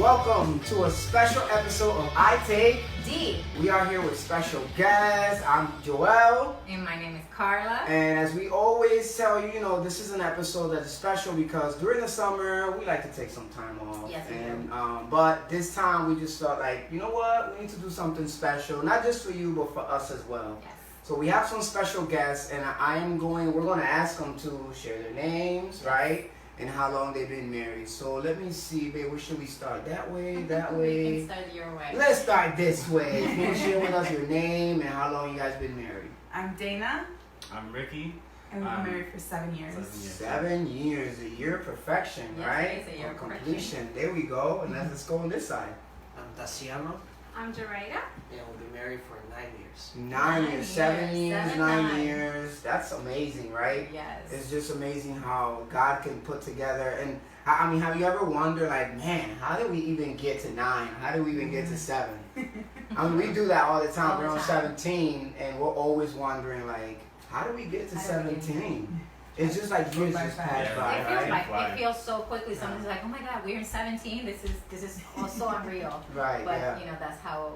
Welcome to a special episode of I Take D. We are here with special guests. I'm Joel. And my name is Carla. And as we always tell you, this is an episode that is special because during the summer, we like to take some time off. Yes, we do. But this time, we just felt like, you know what? We need to do something special. Not just for you, but for us as well. Yes. So we have some special guests, and we're going to ask them to share their names, right? And how long they've been married. So let me see, babe, where should we start? That way, that way? We can start your way. Let's start this way. Can you share with us your name and how long you guys been married? I'm Dana, I'm Ricky. and we've been married for 7 years. 7 years, a year of perfection, Yes, right? it is a year of completion. There we go. And let's go on this side. I'm Daciano, I'm Jareda. and we'll be married for 9 years. 9 years, 7 years, 7, 9 9. years. That's amazing, right? Yes. It's just amazing how God can put together. And I mean, have you ever wondered, like, man, how did we even get to 9? How did we even get to 7? I mean, we do that all the time. All the We're on time. 17, and we're always wondering, like, how did we get to How did we get 17? It's just like years by just fast. passed Yeah. by, It feels right? like it feels so quickly. Sometimes like, oh my God, we're in 17. This is so unreal. Right, But yeah. that's how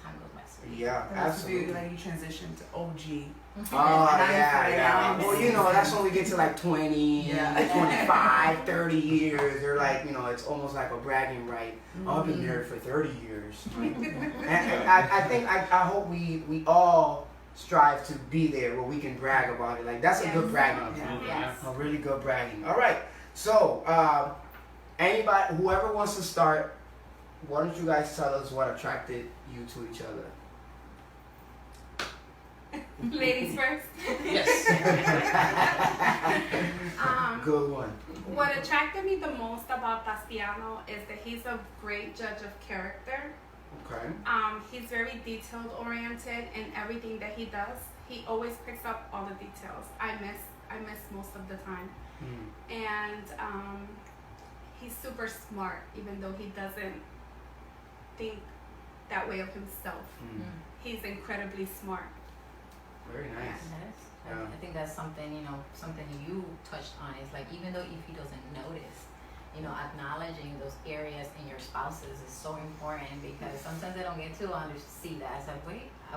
time goes by. So Yeah, And that's absolutely. like you transition to OG. Oh, yeah, Yeah. yeah. Well, that's when we get to like 20, Yeah. 25, 30 years. They're like, it's almost like a bragging right. Oh, I've been married for 30 years. And I hope we all strive to be there where we can brag about it. Like, that's a good Yes. bragging. Yeah. Yes. A really good bragging. All right. So, anybody, whoever wants to start, why don't you guys tell us what attracted you to each other? Ladies first. Yes. Good one. What attracted me the most about Tastiano is that he's a great judge of character. Okay. He's very detailed oriented in everything that he does. He always picks up all the details. I miss most of the time. And he's super smart, even though he doesn't think that way of himself. He's incredibly smart. Very nice. Yes. Yeah. I think that's something you touched on. Is like, even though if he doesn't notice, acknowledging those areas in your spouses is so important, because sometimes they don't get to see that. It's like, wait, I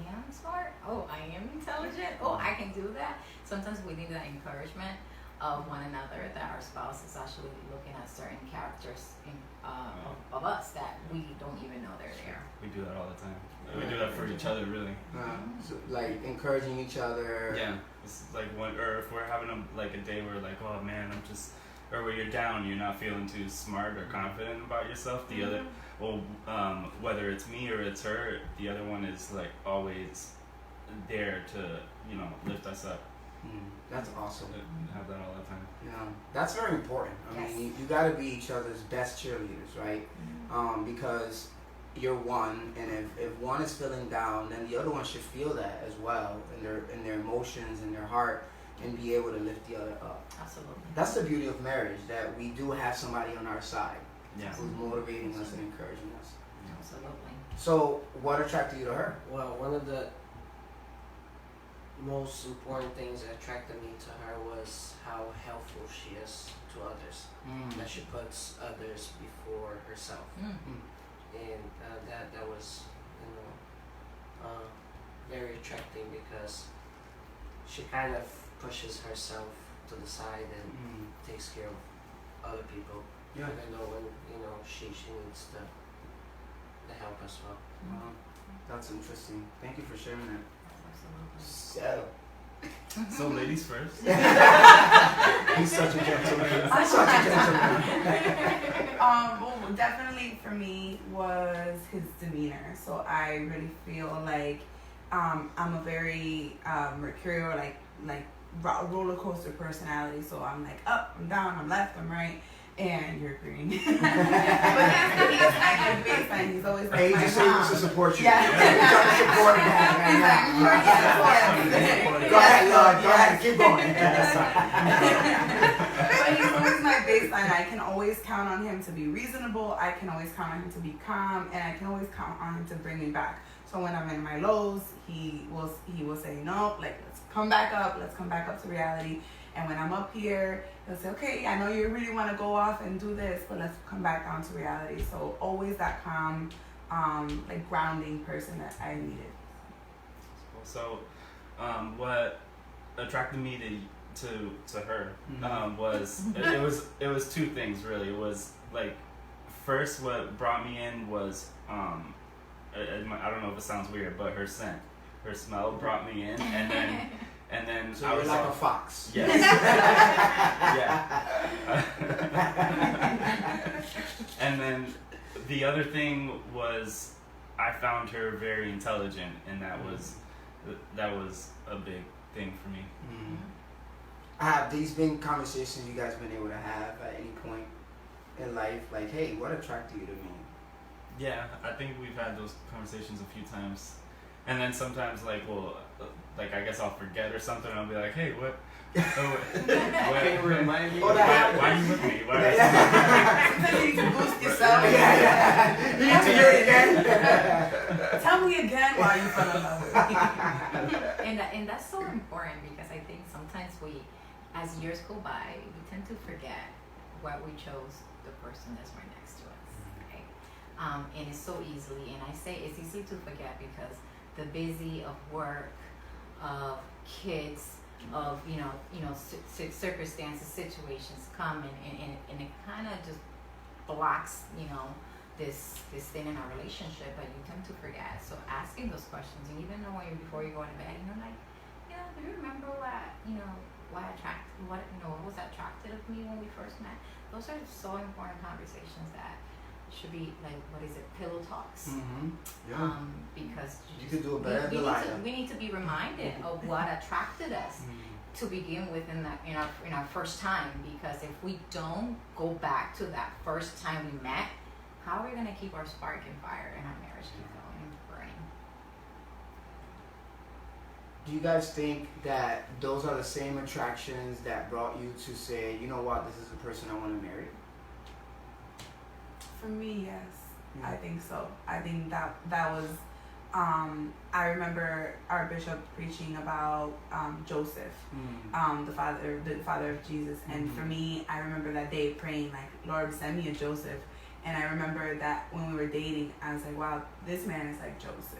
am smart. Oh, I am intelligent. Oh, I can do that. Sometimes we need that encouragement of one another, that our spouse is actually looking at certain characters of us that we don't even know they're there. We do that all the time. We do that for each other, really. So, like encouraging each other. Yeah. It's like or if we're having a day where like, oh man, or where you're down, you're not feeling too smart or confident about yourself. The other, whether it's me or it's her, the other one is like always there to lift us up. That's awesome. Have that all the time. That's very important. I Yes. mean, you got to be each other's best cheerleaders, right? Because you're one, and if one is feeling down, then the other one should feel that as well, in their emotions, in their heart, and be able to lift the other up. Absolutely. That's the beauty of marriage, that we do have somebody on our side Yeah. who's motivating us and encouraging us. Absolutely. So, what attracted you to her? Well, one of the most important things that attracted me to her was how helpful she is to others. That she puts others before herself. And that was, very attracting, because she kind of pushes herself to the side and takes care of other people. Yeah. Even though when she needs the help as well. Wow. That's interesting. Thank you for sharing that. Absolutely. So, So ladies first. he's such a gentleman. Such a gentleman. Well, definitely for me was his demeanor. So I really feel like I'm a very mercurial, like roller coaster personality. So I'm like up, I'm down, I'm left, I'm right. And you're green. But he's like a baseline. He's always like, Hey, he my just so he wants mom. to support you. Yeah. He's trying to support that right now. Yes. Go ahead, Lord. Go ahead. Keep going. But he's always my baseline. I can always count on him to be reasonable. I can always count on him to be calm, and I can always count on him to bring me back. So when I'm in my lows, he will say, no, like, let's come back up to reality. And when I'm up here, he'll say, okay, I know you really want to go off and do this, but let's come back down to reality. So always that calm, like grounding person that I needed. So, what attracted me to her was it was two things really. It was like first what brought me in was I don't know if it sounds weird, but her scent, her smell brought me in, and then So I you're was like a fox. Yes. Yeah. And then the other thing was I found her very intelligent, and that was a big thing for me. Mm. Have these been conversations you guys been able to have at any point in life? Like, hey, what attracted you to me? Yeah, I think we've had those conversations a few times, and then sometimes like like I guess I'll forget or something. And I'll be like, hey, what? Can you remind me? Oh, that Why are you with me? Why? Sometimes you need to boost yourself. You need to hear it again. Tell me again why you fell in love with me. And that's so important because I think sometimes we, as years go by, we tend to forget what we chose the person that's right next to us, right? And it's so easily, and I say it's easy to forget because the busy of work, of kids, of circumstances, situations come and it kind of just blocks this thing in our relationship, but you tend to forget. So asking those questions, and even knowing before you go to bed, do you remember what was attracted of me when we first met? Those are so important conversations that should be like, what is it, pillow talks? Mm-hmm. Yeah. Because you could do it better than Delilah. We need to be reminded of what attracted us to begin with in our first time. Because if we don't go back to that first time we met, how are we gonna keep our spark and fire in our marriage keep going and burning? Do you guys think that those are the same attractions that brought you to say, you know what, this is the person I want to marry? For me, yes. I think so. I think that was, I remember our bishop preaching about Joseph, the father of Jesus. And for me, I remember that day praying like, Lord, send me a Joseph. And I remember that when we were dating, I was like, wow, this man is like Joseph.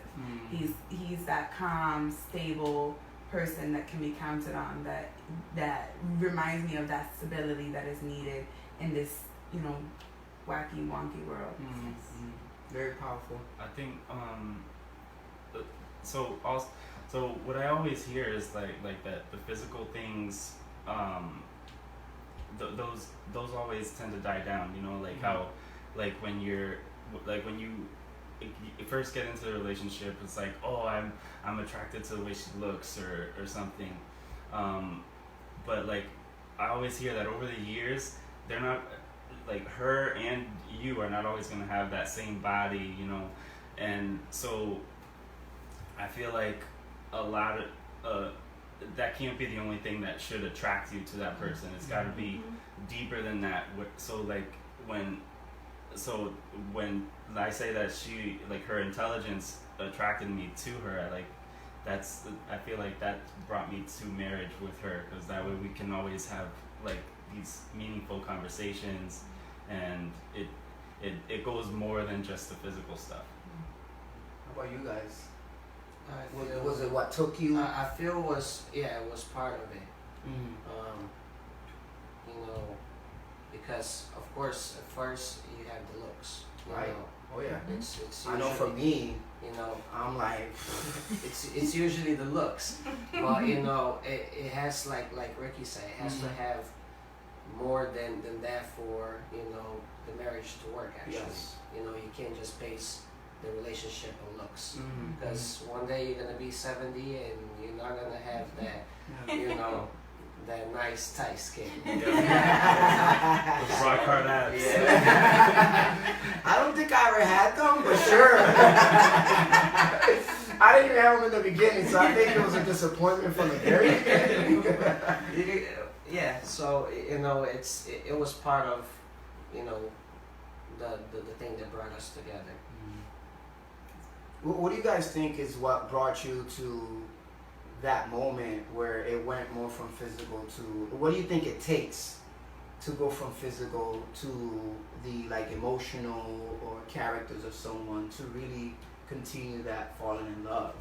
He's that calm, stable person that can be counted on, that reminds me of that stability that is needed in this, wacky, wonky world. Very powerful. I think so what I always hear is like that the physical things those always tend to die down, like how like when you first get into the relationship, it's like, oh, I'm attracted to the way she looks or something, but like I always hear that over the years they're not, like, her and you are not always going to have that same body, and so I feel like a lot of that can't be the only thing that should attract you to that person. It's got to be deeper than that. So like when I say that she, like, her intelligence attracted me to her, I feel like that brought me to marriage with her, because that way we can always have like these meaningful conversations, and it goes more than just the physical stuff. How about you guys? Was it what took you? I feel it was part of it. Because of course at first you have the looks, right? Oh yeah. It's I know for me, I'm like, it's usually the looks, but it has like Ricky said, it has to have more than that for the marriage to work. Actually, yes. You can't just base the relationship on looks, because one day you're gonna be 70 and you're not gonna have that that nice tight skin. Rock hard abs. I don't think I ever had them, but sure. I didn't even have them in the beginning, so I think it was a disappointment from the very beginning. Yeah, so it was part of the thing that brought us together. What do you guys think is what brought you to that moment where it went more from physical to, what do you think it takes to go from physical to the like emotional or characters of someone to really continue that falling in love?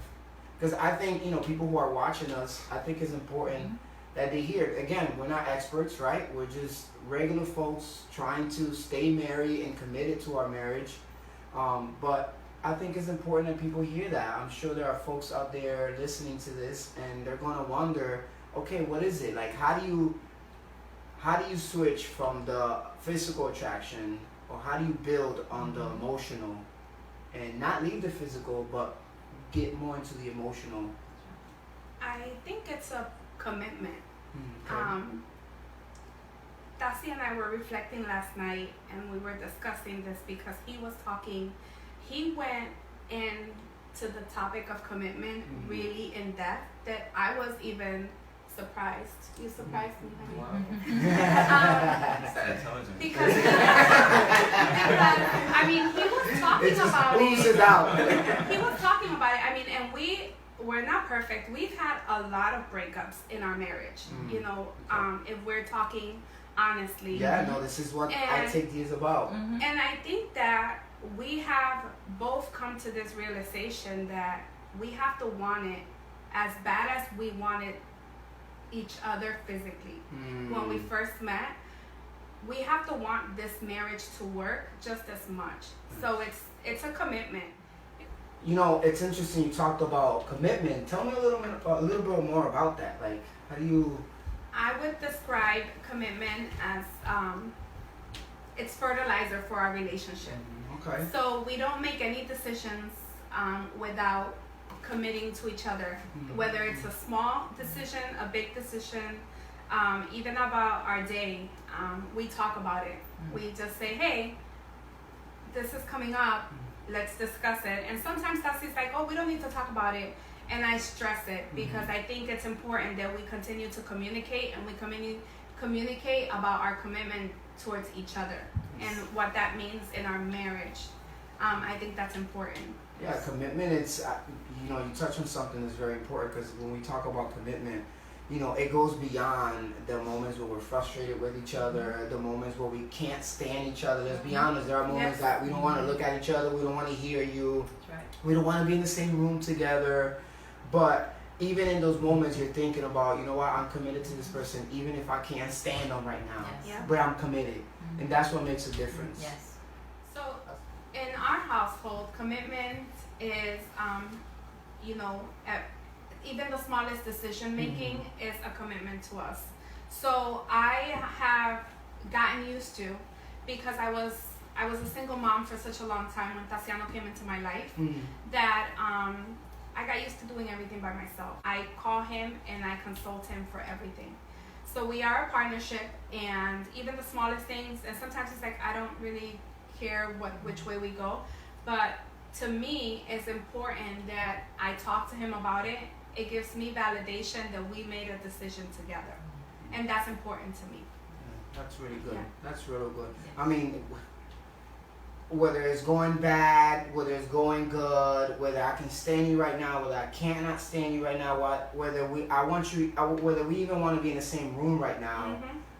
Because I think, you know, people who are watching us, I think it's important that they hear. Again, we're not experts, right? We're just regular folks trying to stay married and committed to our marriage. But I think it's important that people hear that. I'm sure there are folks out there listening to this and they're going to wonder, okay, what is it? Like, how do you switch from the physical attraction, or how do you build on the emotional and not leave the physical, but get more into the emotional? I think it's a commitment. Okay. Tassie and I were reflecting last night, and we were discussing this because he went into the topic of commitment really in depth that I was even surprised. You surprised me, honey. Wow. It's that intelligent. Because I mean, he was talking It just about oozes it. out. He was talking about it. I mean, and we're not perfect. We've had a lot of breakups in our marriage. You know, if we're talking honestly. Yeah, no, this is what I Take These about. And I think that we have both come to this realization that we have to want it as bad as we wanted each other physically. When we first met, we have to want this marriage to work just as much. So it's a commitment. You know, it's interesting you talked about commitment. Tell me a little bit more about that. Like, how do you... I would describe commitment as it's fertilizer for our relationship. Okay. So we don't make any decisions without committing to each other, whether it's a small decision, a big decision, even about our day. We talk about it. We just say, hey, this is coming up, let's discuss it. And sometimes Tassie's like, oh, we don't need to talk about it. And I stress it because I think it's important that we continue to communicate, and we communicate about our commitment towards each other and what that means in our marriage. I think that's important. Yeah, commitment, it's, you know, you touch on something that's very important, because when we talk about commitment, you know, it goes beyond the moments where we're frustrated with each other, the moments where we can't stand each other. Let's be honest, there are moments that we don't want to look at each other, we don't want to hear you, we don't want to be in the same room together. But even in those moments, you're thinking about, you know what, I'm committed to this person, even if I can't stand them right now. Yes. But I'm committed. And that's what makes a difference. Yes. So in our household, commitment is, you know, even the smallest decision making is a commitment to us. So I have gotten used to, because I was a single mom for such a long time when Tassiano came into my life, that I got used to doing everything by myself. I call him and I consult him for everything. So we are a partnership, and even the smallest things, and sometimes it's like I don't really care which way we go, but to me it's important that I talk to him about it. It gives me validation that we made a decision together, and that's important to me. Yeah, that's really good. Yeah. That's really good. I mean, whether it's going bad, whether it's going good, whether I can stand you right now, whether I cannot stand you right now, whether we even want to be in the same room right now,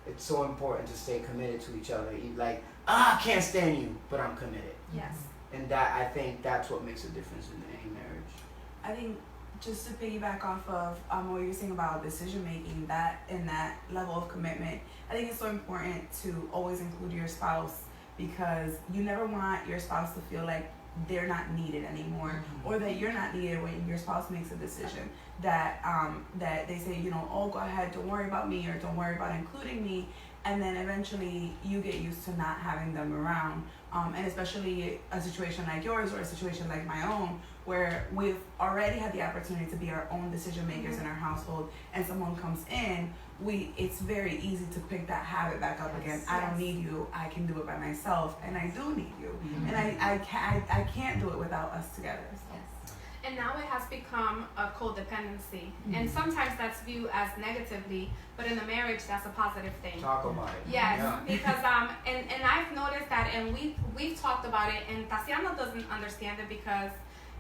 it's so important to stay committed to each other. Like, I can't stand you, but I'm committed. Yes. And that, I think that's what makes a difference in any marriage. I think just to piggyback off of what you're saying about decision making, that in that level of commitment, I think it's so important to always include your spouse, because you never want your spouse to feel like they're not needed anymore, or that you're not needed when your spouse makes a decision. That that they say, you know, oh, go ahead, don't worry about me, or don't worry about including me, and then eventually you get used to not having them around. And especially a situation like yours, or a situation like my own, where we've already had the opportunity to be our own decision makers in our household, and someone comes in, it's very easy to pick that habit back up again. I don't need you, I can do it by myself, and I do need you, and I can't do it without us together. So. Yes. And now it has become a codependency, and sometimes that's viewed as negatively, but in a marriage that's a positive thing. Talk about it. Yes, Yeah. because and I've noticed that, and we've talked about it, and Tassiano doesn't understand it because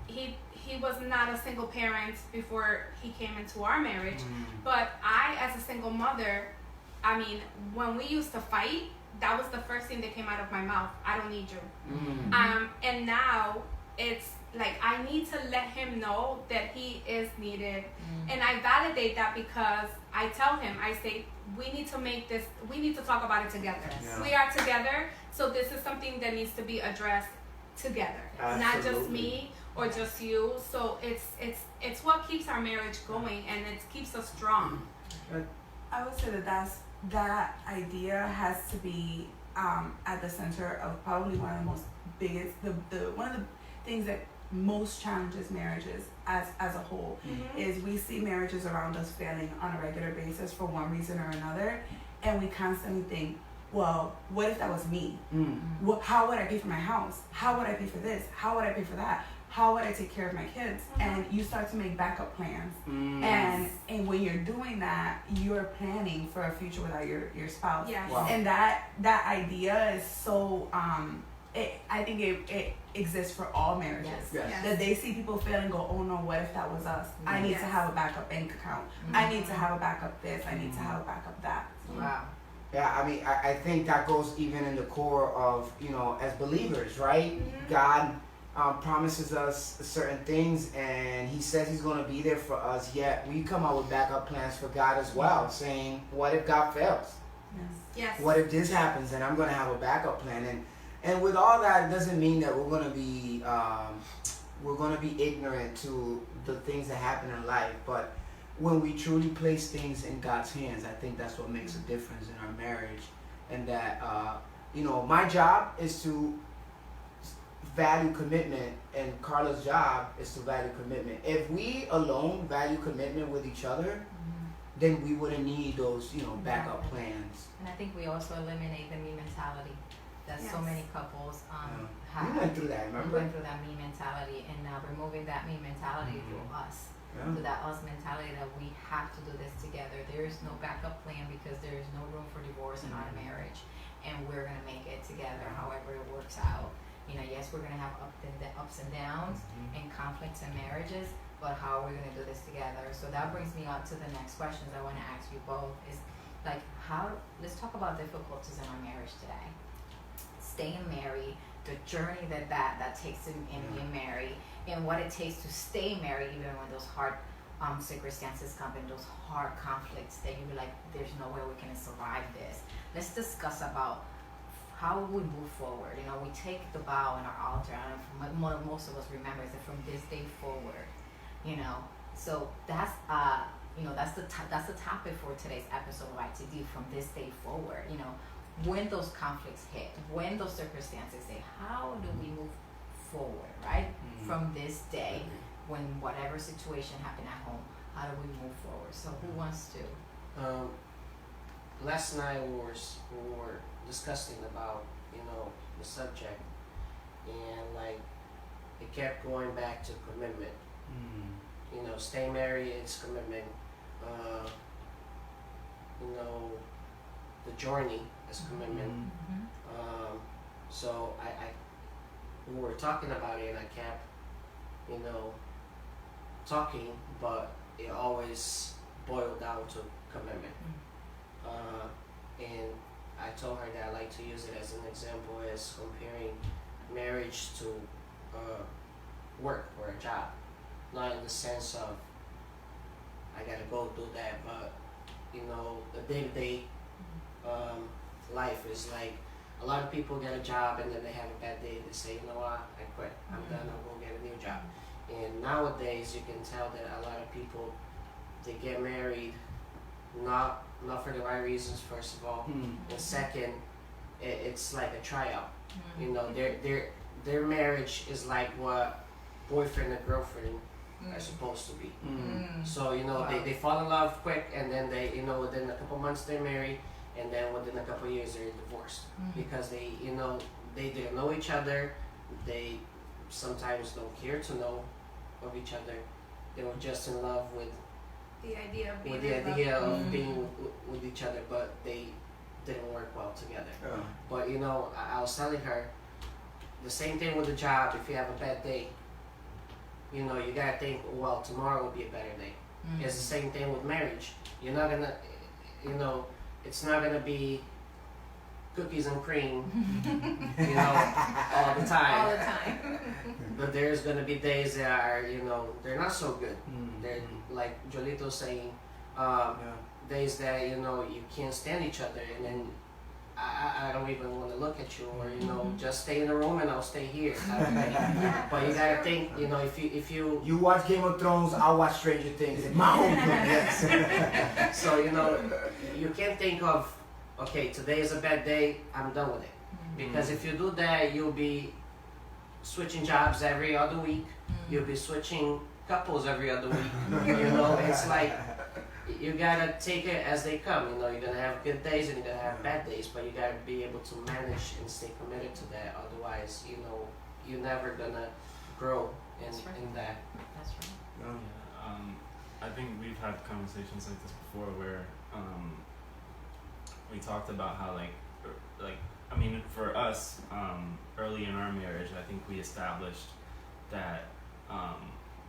he was not a single parent before he came into our marriage. But I, as a single mother, I mean, when we used to fight, that was the first thing that came out of my mouth. I don't need you. And now it's like I need to let him know that he is needed. And I validate that because I tell him, I say, we need to talk about it together. Yeah. We are together, so this is something that needs to be addressed together. Not just me or just you. So it's what keeps our marriage going, and it keeps us strong. I would say that idea has to be at the center of probably one of the most biggest, one of the things that most challenges marriages as a whole is we see marriages around us failing on a regular basis for one reason or another, and we constantly think, well, what if that was me? How would I pay for my house? How would I pay for this? How would I pay for that? How would I take care of my kids? And you start to make backup plans. And when you're doing that, you're planning for a future without your spouse. Yes. Wow. And that idea is so I think it exists for all marriages. Yes. That they see people fail and go, oh no, what if that was us? I need to have a backup bank account. I need to have a backup this. I need to have a backup that. Wow. Yeah, I mean, I think that goes even in the core of, as believers, right? God promises us certain things, and he says he's going to be there for us, yet we come out with backup plans for God as well, saying, what if God fails? Yes. What if this happens? And I'm going to have a backup plan. And with all that, it doesn't mean that we're going to be ignorant to the things that happen in life, but when we truly place things in God's hands, I think that's what makes a difference in our marriage. And that, my job is to value commitment, and Carla's job is to value commitment. If we alone value commitment with each other, then we wouldn't need those, backup plans. And I think we also eliminate the me mentality that so Yes. many couples have. We went through that, We remember? went through that me mentality, and now removing that me mentality through us. Yeah. To that us mentality that we have to do this together. There is no backup plan because there is no room for divorce in our marriage, and we're gonna make it together, however it works out. Yes, we're gonna have ups and downs and conflicts in marriages, but how are we gonna do this together? So that brings me up to the next questions I want to ask you both. Is like, let's talk about difficulties in our marriage today. Staying married, the journey that takes in being married, and what it takes to stay married even when those hard circumstances come and those hard conflicts that you're like, there's no way we can survive this. Let's discuss about how we move forward. We take the vow on our altar, and most of us remember is that from this day forward, So that's that's the topic for today's episode of ITD. From this day forward, when those conflicts hit, when those circumstances say, how do we move forward, right? From this day, when whatever situation happened at home, how do we move forward? So who wants to? Last night we were discussing about the subject, and it kept going back to commitment. Staying married is commitment. The journey is commitment. So we were talking about it, and I kept talking, but it always boiled down to commitment. And I told her that I like to use it as an example as comparing marriage to work or a job. Not in the sense of I gotta go do that, but the day-to-day life is like a lot of people get a job and then they have a bad day. They say, you know what, I quit. I'm done. I'll go get a new job. And nowadays you can tell that a lot of people, they get married not for the right reasons, first of all, and second, it's like a tryout. Their marriage is like what boyfriend and girlfriend are supposed to be. So they fall in love quick, and then they within a couple months they're married, and then within a couple years they're divorced because they didn't know each other. They sometimes don't care to know of each other. They were just in love with The idea of being being with each other, but they didn't work well together. But I was telling her the same thing with the job. If you have a bad day, you know, you gotta think, well, tomorrow will be a better day. Mm. It's the same thing with marriage. You're not gonna, you know, it's not gonna be cookies and cream, you know, all the time. All the time. But there's gonna be days that are, you know, they're not so good. Mm. They're like Jolito's saying, Yeah. days that, you know, you can't stand each other, and then I don't even want to look at you, or, you know, just stay in the room and I'll stay here. But you gotta think, you know, if you You watch Game of Thrones, I watch Stranger Things. In my home, yes. so, you know, you can't think of, okay, today is a bad day, I'm done with it. Because if you do that, you'll be switching jobs every other week. You'll be switching couples every other week. You know, it's like you gotta take it as they come. You know, you're gonna have good days and you're gonna have bad days, but you gotta be able to manage and stay committed to that. Otherwise, you know, you're never gonna grow in That's right. in that. That's right. Yeah, I think we've had conversations like this before where we talked about how I mean, for us, early in our marriage, I think we established that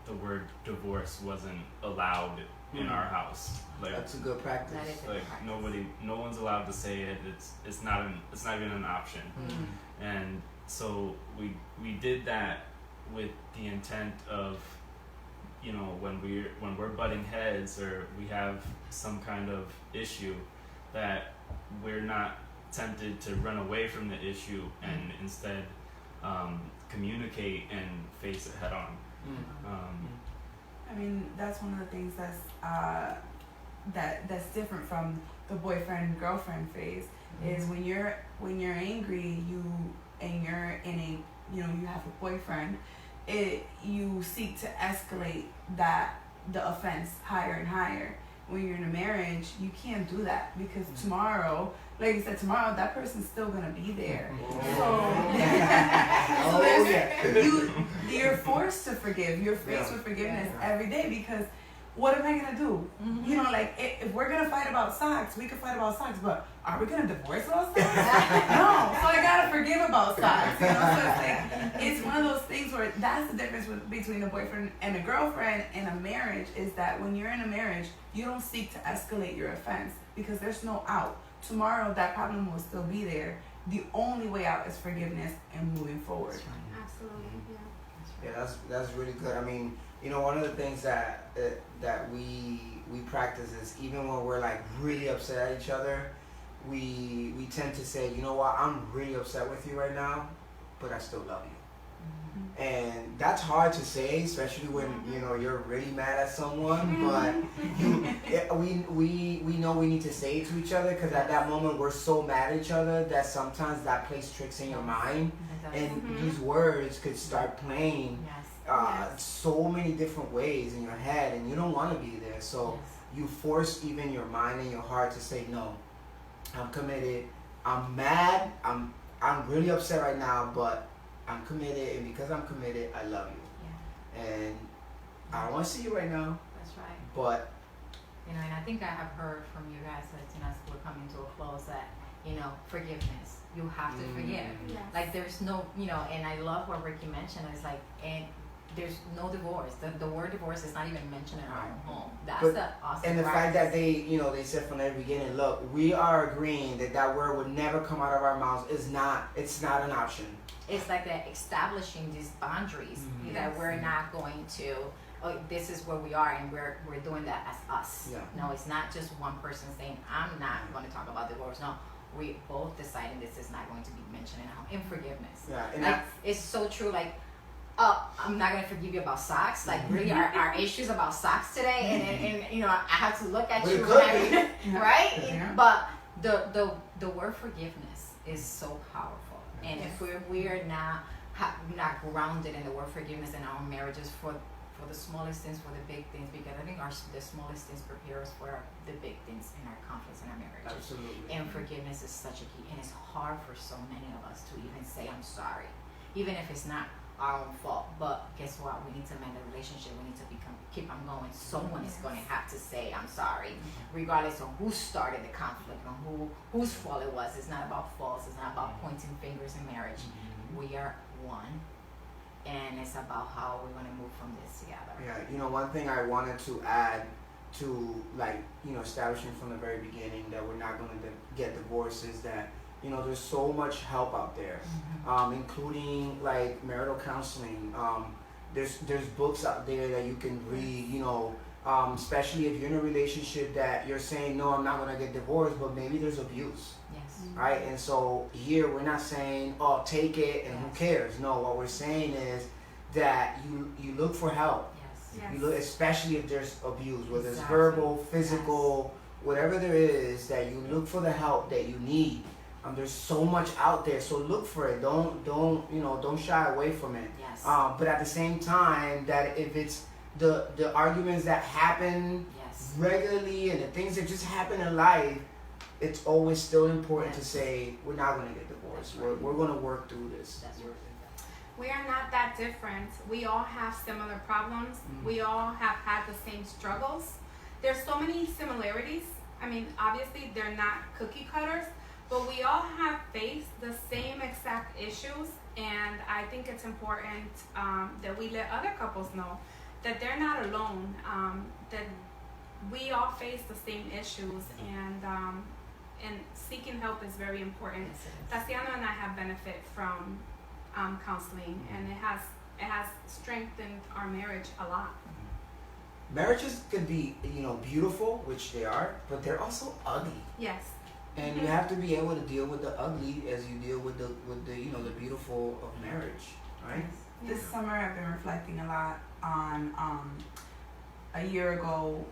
the word divorce wasn't allowed in our house. Like, That's a good practice. That is a like practice. no one's allowed to say it. It's not even an option. Mm. And so we did that with the intent of, you know, when we're butting heads or we have some kind of issue, that we're not tempted to run away from the issue and instead communicate and face it head on. I mean, that's one of the things that's different from the boyfriend girlfriend phase. Is when you're angry, you have a boyfriend, you seek to escalate the offense higher and higher. When you're in a marriage, you can't do that because tomorrow, like you said, tomorrow that person's still gonna be there. You're forced to forgive. You're faced with forgiveness every day because what am I gonna do? You know, like if we're gonna fight about socks, we can fight about socks, but are we gonna divorce about socks? No. So I gotta forgive about socks. You know, so it's like it's one of those things where that's the difference between a boyfriend and a girlfriend in a marriage is that when you're in a marriage, you don't seek to escalate your offense because there's no out. Tomorrow that problem will still be there. The only way out is forgiveness and moving forward. Absolutely, yeah. Yeah, that's really good. I mean, you know, one of the things that we practice is even when we're like really upset at each other, we tend to say, you know what, I'm really upset with you right now, but I still love you. And that's hard to say, especially when, you know, you're really mad at someone, but we know we need to say it to each other because at that moment we're so mad at each other that sometimes that plays tricks in your mind and these words could start playing so many different ways in your head and you don't want to be there. So you force even your mind and your heart to say, no, I'm committed, I'm mad, I'm really upset right now, but I'm committed, and because I'm committed, I love you. And I don't want to see you right now. That's right. But you know, and I think I have heard from you guys that, you know, as we're coming to a close, that, you know, forgiveness. You have to forgive. Yes. Like there's no, you know, and I love what Ricky mentioned. It's like, and there's no divorce. The word divorce is not even mentioned in our own home. That's But- the awesome. and the fact practice. that they said from the beginning, look, we are agreeing that word would never come out of our mouths. It's not an option. It's like that establishing these boundaries that we're not going to. Oh, this is where we are, and we're doing that as us. Yeah. No, it's not just one person saying, "I'm not going to talk about divorce." No, we both deciding this is not going to be mentioned in forgiveness. Yeah, and Like it's so true. Like, oh, I'm not going to forgive you about socks. Like, really, our issues about socks today, and you know, I have to look at But you, it could when right? Yeah. But the word forgiveness is so powerful. And if we're not grounded in the word forgiveness in our marriages for the smallest things, for the big things, because I think the smallest things prepare us for the big things in our conflicts in our marriages. absolutely. And forgiveness is such a key, and it's hard for so many of us to even say I'm sorry, even if it's not our own fault. But guess what? We need to mend the relationship. We need to keep on going. Someone is going to have to say I'm sorry, regardless of who started the conflict or whose fault it was. It's not about faults. It's not about pointing fingers in marriage. We are one, and it's about how we're gonna move from this together. Yeah, you know, one thing I wanted to add to, like, you know, establishing from the very beginning that we're not going to get divorced is that, you know, there's so much help out there, including like marital counseling. There's books out there that you can read, you know, especially if you're in a relationship that you're saying, no, I'm not going to get divorced, but maybe there's abuse. Yes. Right? And so here we're not saying, oh, take it and who Yes. cares. No, what we're saying is that you look for help. Yes. Yes. You look, especially if there's abuse, whether it's Exactly. verbal, physical, whatever there is, that you look for the help that you need. There's so much out there, so look for it. Don't shy away from it. Yes. But at the same time, that if it's the arguments that happen Yes. regularly and the things that just happen in life, it's always still important to Yes. say we're not going to get divorced. We're going to work through this. That's right. We are not that different. We all have similar problems. We all have had the same struggles. There's so many similarities. I mean, obviously they're not cookie cutters, but we all have faced the same exact issues. And I think it's important that we let other couples know that they're not alone. That we all face the same issues, and seeking help is very important. Yes, it is. Tatiana and I have benefited from counseling, and it has strengthened our marriage a lot. Marriages could be, you know, beautiful, which they are, but they're also ugly. Yes. And you have to be able to deal with the ugly as you deal with the you know, the beautiful of marriage, right? This summer I've been reflecting a lot on a year ago,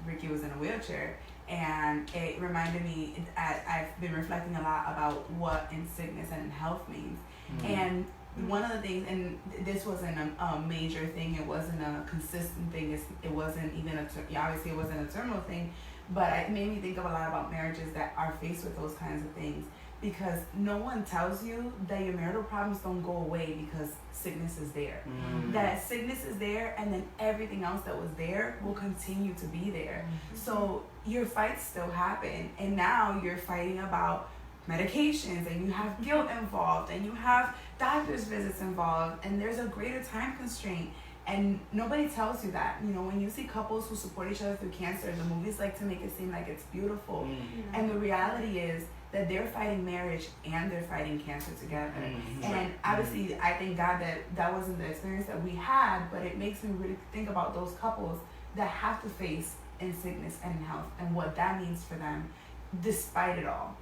Ricky was in a wheelchair, and it reminded me, I've been reflecting a lot about what in sickness and in health means. And one of the things, and this wasn't a major thing, it wasn't a consistent thing, it wasn't even obviously it wasn't a terminal thing, but it made me think of a lot about marriages that are faced with those kinds of things, because no one tells you that your marital problems don't go away because sickness is there. That sickness is there, and then everything else that was there will continue to be there. So your fights still happen, and now you're fighting about medications, and you have guilt involved, and you have doctor's visits involved, and there's a greater time constraint. And nobody tells you that. You know, when you see couples who support each other through cancer, the movies like to make it seem like it's beautiful. And the reality is that they're fighting marriage and they're fighting cancer together. And obviously, I thank God that that wasn't the experience that we had, but it makes me really think about those couples that have to face in sickness and in health and what that means for them despite it all.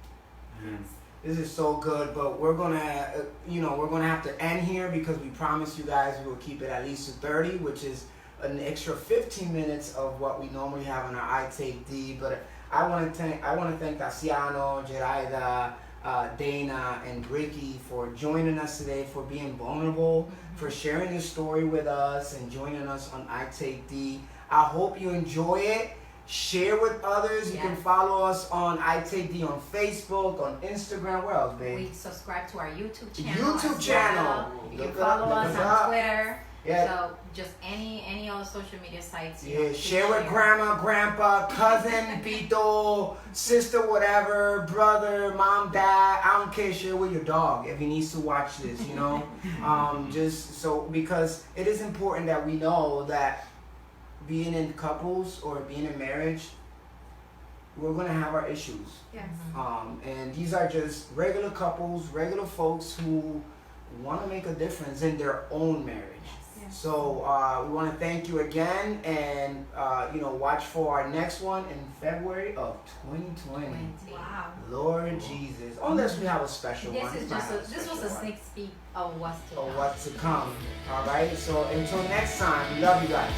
This is so good, but we're gonna have to end here because we promised you guys we will keep it at least to 30, which is an extra 15 minutes of what we normally have on our I Take D. But I want to thank Tatiano, Jeraida, Dana, and Ricky for joining us today, for being vulnerable, for sharing your story with us, and joining us on I Take D. I hope you enjoy it. Share with others. You can follow us on I Take D on Facebook, on Instagram. Where else, babe? We subscribe to our YouTube channel. YouTube as channel. well. You can Look follow up, us look on up. Twitter. Yeah. So just any other social media sites. Yeah, share with grandma, grandpa, cousin, Pito, sister, whatever, brother, mom, dad. I don't care. Share with your dog if he needs to watch this, you know. Just so, because it is important that we know that being in couples or being in marriage, we're gonna have our issues. Yes. And these are just regular couples, regular folks who want to make a difference in their own marriage. Yes. So we want to thank you again, and watch for our next one in February of 2020. Wow. Lord Jesus, unless we have a special one. This was a sneak peek of what's to come. Of what's to come. All right. So until next time, we love you guys.